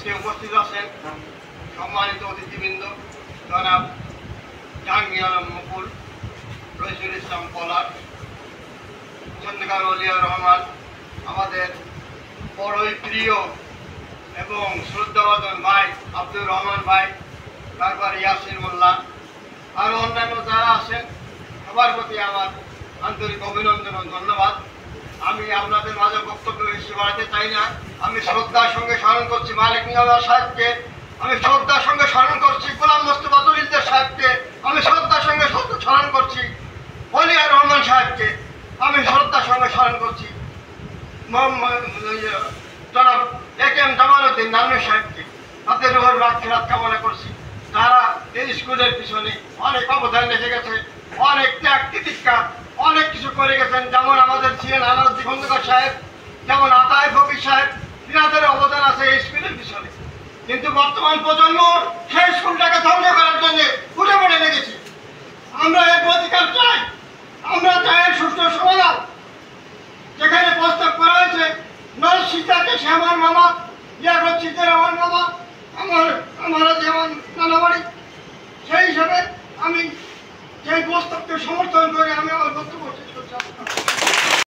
মঞ্চে উপস্থিত আছেন সম্মানিত অতিথিবৃন্দ জনাব জাহাঙ্গীর আলম মুকুল, রইসুল ইসলাম পলাশ, চন্দ্রিকা ওলিয়ার রহমান, আমাদের বড়ই প্রিয় এবং শ্রদ্ধাভাজন ভাই আব্দুর রহমান ভাই, তারপর ইয়াসির মোল্লা, আরও অন্যান্য যারা আছেন সবার প্রতি আমার আন্তরিক অভিনন্দন ও ধন্যবাদ। আমি আপনাদের মাঝে বক্তব্য বেশি বাড়াতে চাই না। আমি শ্রদ্ধার সঙ্গে স্মরণ করছি মালিক নিয়ামত সাহেবকে, আমি শ্রদ্ধার সঙ্গে স্মরণ করছি গোলাম মোস্তফা তরিলদার সাহেবকে, আমি শ্রদ্ধার সঙ্গে স্মরণ করছি ওলিয়ার রহমান সাহেবকে, আমি শ্রদ্ধার সঙ্গে স্মরণ করছি জনাব এ.কে.এম. জামালউদ্দিন নান্নু সাহেবকে। তাদের রোহর মাগফিরাত কামনা করছি। তারা এই স্কুলের পিছনে অনেক অবদান রেখে গেছে, অনেক ত্যাগ তিতিক্ষা অনেক কিছু করে গেছেন। যেমন আমাদের ছিলেন আনারুদ্দিন খন্দকার সাহেব, যেমন আতায় ফকির সাহেব, তিনাদের অবদান আছে এই স্কুলের পিছনে। কিন্তু বর্তমান প্রজন্ম সেই স্কুলটাকে ধ্বংস করার জন্য উঠে পড়ে লেগেছি। আমরা এর অধিকার চাই, আমরা চাই সুষ্ঠু সমাধান। যেখানে প্রস্তাব করা হয়েছে নর সীতাকে সে আমার মামা, ইয়াগর শীতের আমার মামা, আমার যেমন নানা বাড়ি, সেই হিসাবে আমি সেই প্রস্তাবকে সমর্থন করে আমি